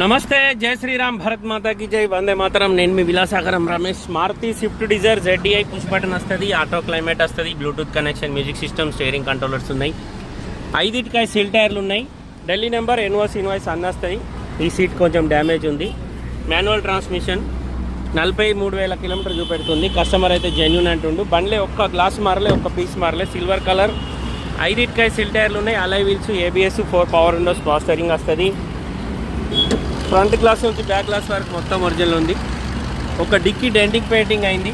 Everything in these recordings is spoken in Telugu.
నమస్తే, జై శ్రీరామ్, భరత్ మాతాకి జై, వందే మాతరం. నేను మీ Vilasagaram Ramesh. Maruti Swift Dzire ZDI push button వస్తుంది, ఆటో క్లైమేట్ వస్తుంది, Bluetooth connection, music system, steering controllers ఉన్నాయి. 5 సీల్ టైర్లు ఉన్నాయి. ఢిల్లీ నెంబర్, ఇన్వాయిస్ అన్న వస్తుంది. ఈ సీట్ కొంచెం డ్యామేజ్ ఉంది. మాన్యువల్ ట్రాన్స్మిషన్, 43,000 కిలోమీటర్ చూపెడుతుంది. కస్టమర్ అయితే జెన్యూన్ అంటుండు. బండ్లే ఒక్క గ్లాస్ మారలే, ఒక్క పీస్ మారలే. సిల్వర్ కలర్, 5 సీల్ టైర్లు ఉన్నాయి. అలై wheels, ABS, 4 power Windows, power steering వస్తుంది. ఫ్రంట్ గ్లాస్ నుంచి బ్యాక్ గ్లాస్ వరకు మొత్తం ఒరిజినల్ ఉంది. ఒక డిక్కీ డెంటింగ్ పెయింటింగ్ అయింది.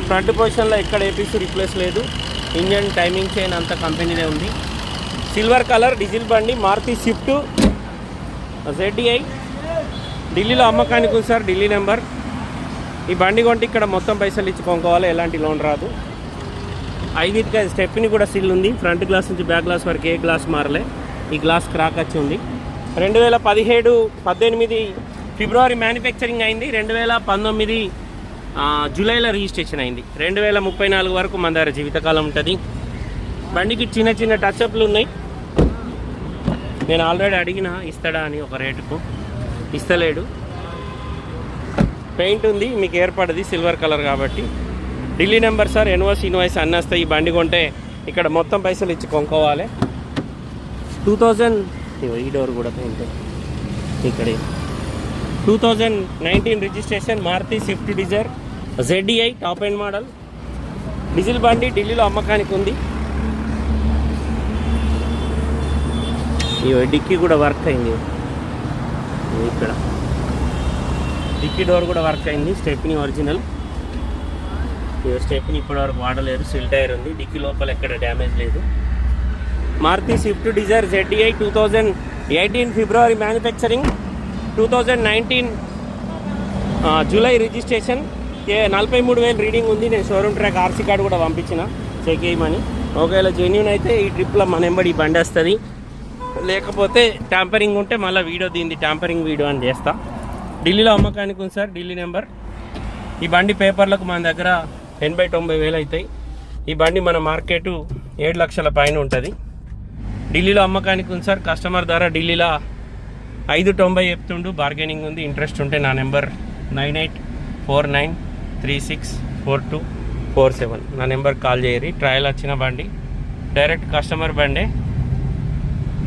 ఫ్రంట్ పొజిషన్లో ఎక్కడ ఏపీసీ రిప్లేస్ లేదు. ఇంజన్, టైమింగ్ చైన్ అంతా కంపెనీనే ఉంది. సిల్వర్ కలర్ డీజిల్ బండి, మారుతి స్విఫ్ట్ ZDI. ఢిల్లీలో అమ్మకానికి ఉంది సార్, ఢిల్లీ నెంబర్. ఈ బండి కొంటే ఇక్కడ మొత్తం పైసలు ఇచ్చి కొనుక్కోవాలి, ఎలాంటి లోన్ రాదు. 5 స్టెప్ని కూడా సిల్ ఉంది. ఫ్రంట్ గ్లాస్ నుంచి బ్యాక్ గ్లాస్ వరకు ఏ గ్లాస్ మారలే. ఈ గ్లాస్ క్రాక్ వచ్చి ఉంది. 2017-18 ఫిబ్రవరి మ్యానుఫ్యాక్చరింగ్ అయింది. 2019 జూలైలో రిజిస్ట్రేషన్ అయింది. 2034 వరకు మన దగ్గర జీవితకాలం ఉంటుంది. బండికి చిన్న చిన్న టచ్అప్లు ఉన్నాయి. నేను ఆల్రెడీ అడిగిన ఇస్తాడా అని ఒక రేటుకు, ఇస్తలేడు. పెయింట్ ఉంది, మీకు ఏర్పడది సిల్వర్ కలర్ కాబట్టి. ఢిల్లీ నెంబర్ సార్, ఇన్వాయిస్ అన్నీ వస్తాయి. ఈ బండి కొంటే ఇక్కడ మొత్తం పైసలు ఇచ్చి కొనుక్కోవాలి. 2000 ఈ డోర్ కూడా పెయింట్ ఇక్కడ. 2019 registration, Maruti Swift Dzire ZDI top end model, diesel బండి. ఢిల్లీలో అమ్మకానికి ఉంది. ఈ డిక్కీ కూడా వర్క్ అయింది. ఇక్కడ డిక్కీ డోర్ కూడా వర్క్ అయింది. Stepney original. స్టెప్ని ఇప్పటివరకు వాడలేరు. సిల్ టైర్ ఉంది. డిక్కీ లోపల ఎక్కడ డ్యామేజ్ లేదు. మారుతి స్విఫ్ట్ డిజైర్ ZDI 2018 ఫిబ్రవరి మ్యానుఫ్యాక్చరింగ్, 2019 జూలై రిజిస్ట్రేషన్. 43,000 రీడింగ్ ఉంది. నేను షోరూమ్ ట్రాక్ RC కార్డు కూడా పంపించిన, చెక్ చేయమని. ఒకవేళ జెన్యూన్ అయితే ఈ ట్రిప్లో మన ఎంబడి ఈ బండి వస్తుంది. లేకపోతే ట్యాంపరింగ్ ఉంటే మళ్ళీ వీడియో, దీన్ని ట్యాంపరింగ్ వీడియో అని చేస్తా. ఢిల్లీలో అమ్మకానికి ఉంది సార్, ఢిల్లీ నెంబర్. ఈ బండి పేపర్లకు మన దగ్గర 80,000-90,000 అవుతాయి. ఈ బండి మన మార్కెటు 7 లక్షల పైన ఉంటుంది. ఢిల్లీలో అమ్మకానికి ఉంది సార్. కస్టమర్ ధర ఢిల్లీలో 590 చెప్తుండు. బార్గెనింగ్ ఉంది. ఇంట్రెస్ట్ ఉంటే నా నెంబర్ 9849364247, నా నెంబర్ కాల్ చేయరి. ట్రయల్ వచ్చిన బండి, డైరెక్ట్ కస్టమర్ బండే,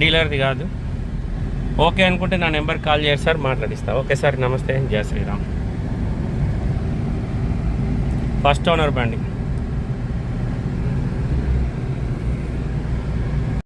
డీలర్ది కాదు. ఓకే అనుకుంటే నా నెంబర్ కాల్ చేయరు సార్, మాట్లాడిస్తా. ఓకే సార్, నమస్తే, జై శ్రీరామ్. ఫస్ట్ ఓనర్ బండి.